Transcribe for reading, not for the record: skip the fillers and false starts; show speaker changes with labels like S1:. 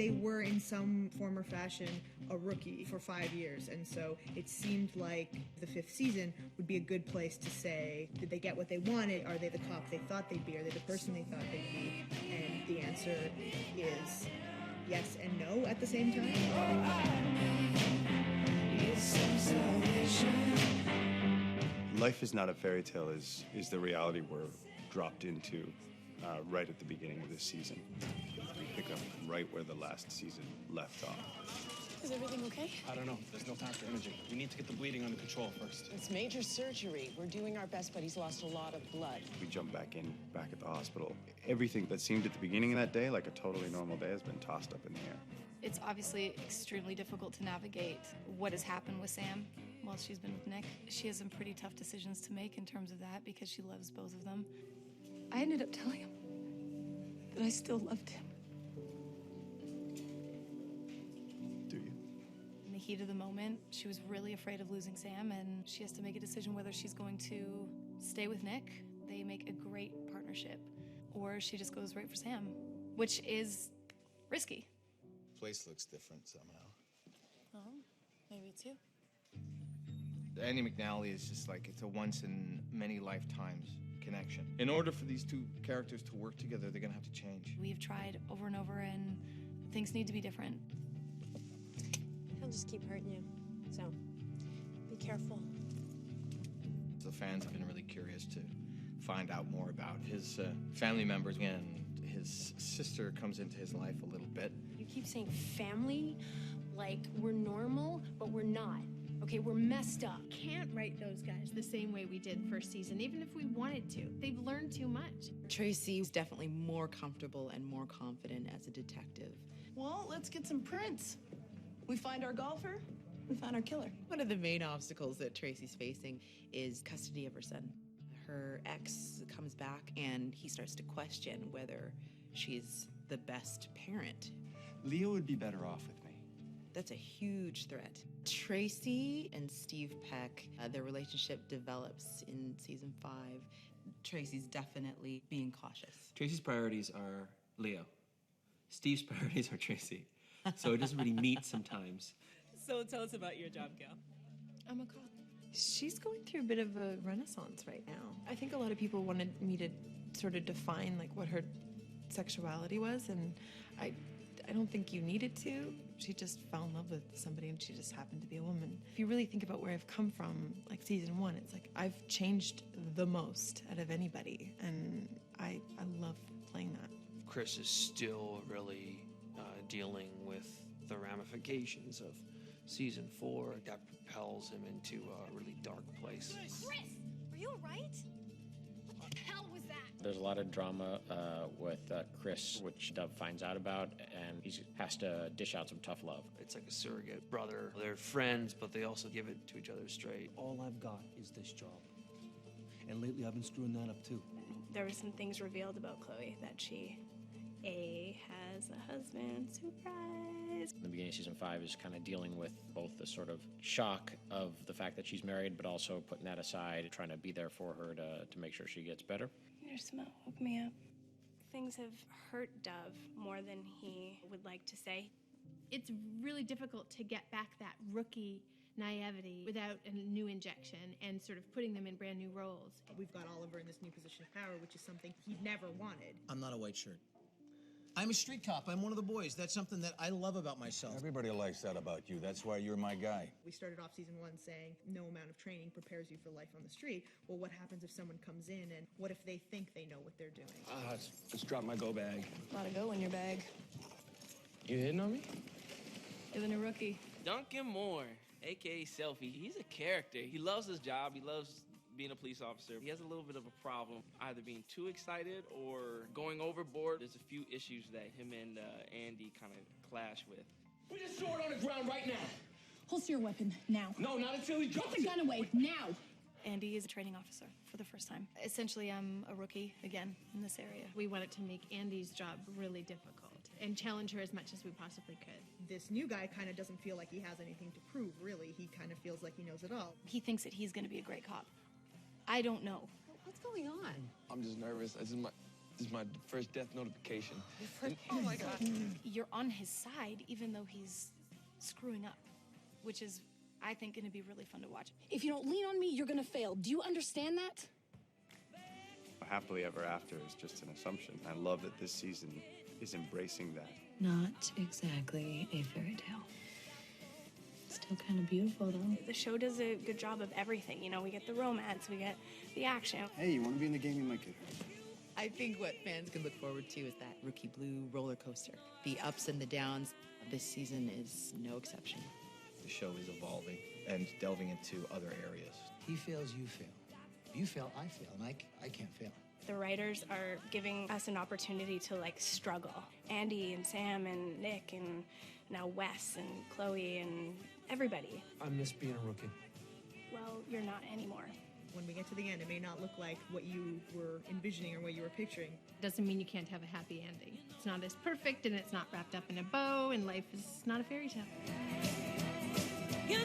S1: they were in some form or fashion a rookie for 5 years, and so it seemed like the 5th season would be a good place to say, did they get what they wanted? Are they the cop they thought they'd be? Are they the person they thought they'd be? And the answer is yes and no at the same time.
S2: Life is not a fairy tale is the reality we're dropped into right at the beginning of this season. We pick up right where the last season left off.
S3: Is everything okay?
S4: I don't know. There's no time for imaging. We need to get the bleeding under control first.
S3: It's major surgery. We're doing our best, but he's lost a lot of blood.
S2: We jump back at the hospital. Everything that seemed at the beginning of that day like a totally normal day has been tossed up in the air.
S5: It's obviously extremely difficult to navigate what has happened with Sam while she's been with Nick. She has some pretty tough decisions to make in terms of that because she loves both of them. I ended up telling him that I still loved him.
S2: Do you?
S5: In the heat of the moment, she was really afraid of losing Sam, and she has to make a decision whether she's going to stay with Nick. They make a great partnership, or she just goes right for Sam, which is risky.
S6: Place looks different somehow.
S5: Oh, maybe it's you.
S7: Andy McNally is just like, it's a once in many lifetimes connection. In order for these two characters to work together, they're gonna have to change.
S5: We've tried over and over, and things need to be different.
S8: He'll just keep hurting you, so be careful.
S7: The fans have been really curious to find out more about his family members, and his sister comes into his life a little bit.
S8: You keep saying family like we're normal, but we're not. Okay, we're messed up.
S9: Can't write those guys the same way we did first season, even if we wanted to. They've learned too much.
S10: Tracy's definitely more comfortable and more confident as a detective.
S11: Well, let's get some prints. We find our golfer, we find our killer.
S10: One of the main obstacles that Tracy's facing is custody of her son. Her ex comes back and he starts to question whether she's the best parent.
S12: Leo would be better off with me.
S10: That's a huge threat. Tracy and Steve Peck, their relationship develops in season 5. Tracy's definitely being cautious.
S13: Tracy's priorities are Leo. Steve's priorities are Tracy. So it doesn't really meet sometimes.
S14: So tell us about your job, Gail.
S9: I'm a cop.
S15: She's going through a bit of a renaissance right now. I think a lot of people wanted me to sort of define like what her sexuality was, and I don't think you needed to. She just fell in love with somebody and she just happened to be a woman. If you really think about where I've come from, like season 1, it's like I've changed the most out of anybody, and I love playing that.
S16: Chris is still really dealing with the ramifications of season 4. That propels him into a really dark place.
S8: Chris, are you all right? What the hell was that?
S17: There's a lot of drama with Chris, which Dove finds out about, and he has to dish out some tough love.
S16: It's like a surrogate brother. They're friends, but they also give it to each other straight.
S12: All I've got is this job. And lately I've been screwing that up too.
S9: There were some things revealed about Chloe that she, has a husband. Surprise!
S17: In the beginning of season 5 is kind of dealing with both the sort of shock of the fact that she's married, but also putting that aside, trying to be there for her to make sure she gets better.
S9: Your smell woke me up. Things have hurt Dove more than he would like to say. It's really difficult to get back that rookie naivety without a new injection and sort of putting them in brand new roles.
S1: We've got Oliver in this new position of power, which is something he never wanted.
S18: I'm not a white shirt. I'm a street cop. I'm one of the boys. That's something that I love about myself.
S6: Everybody likes that about you. That's why you're my guy.
S1: We started off season 1 saying no amount of training prepares you for life on the street. Well, what happens if someone comes in and what if they think they know what they're doing?
S4: Let's drop my go bag.
S15: A lot of go in your bag.
S4: You hitting on me?
S15: You're the new rookie.
S14: Duncan Moore, a.k.a. Selfie, he's a character. He loves his job. He loves being a police officer. He has a little bit of a problem, either being too excited or going overboard. There's a few issues that him and Andy kind of clash with.
S19: Put your sword on the ground right now.
S20: Holster your weapon, now.
S19: No, not until he drops it.
S20: Put the gun away, now.
S5: Andy is a training officer for the first time. Essentially, I'm a rookie again in this area.
S9: We wanted to make Andy's job really difficult and challenge her as much as we possibly could.
S1: This new guy kind of doesn't feel like he has anything to prove, really. He kind of feels like he knows it all.
S5: He thinks that he's going to be a great cop. I don't know.
S3: What's going on?
S4: I'm just nervous. This This is my first death notification.
S5: Oh my God. You're on his side, even though he's screwing up, which is, I think, going to be really fun to watch.
S20: If you don't lean on me, you're gonna fail. Do you understand that?
S2: Happily ever after is just an assumption. I love that this season is embracing that.
S21: Not exactly a fairy tale. Still kind of beautiful, though.
S9: The show does a good job of everything. You know, we get the romance, we get the action.
S2: Hey, you want to be in the game? You might get hurt.
S10: I think what fans can look forward to is that Rookie Blue roller coaster. The ups and the downs. This season is no exception.
S7: The show is evolving and delving into other areas.
S18: He fails, you fail. You fail, I fail, and I can't fail.
S9: The writers are giving us an opportunity to like struggle. Andy and Sam and Nick and now Wes and Chloe and everybody.
S12: I miss being a rookie.
S9: Well, you're not anymore.
S1: When we get to the end, it may not look like what you were envisioning or what you were picturing.
S22: Doesn't mean you can't have a happy ending. It's not as perfect and it's not wrapped up in a bow, and life is not a fairy tale.
S19: You know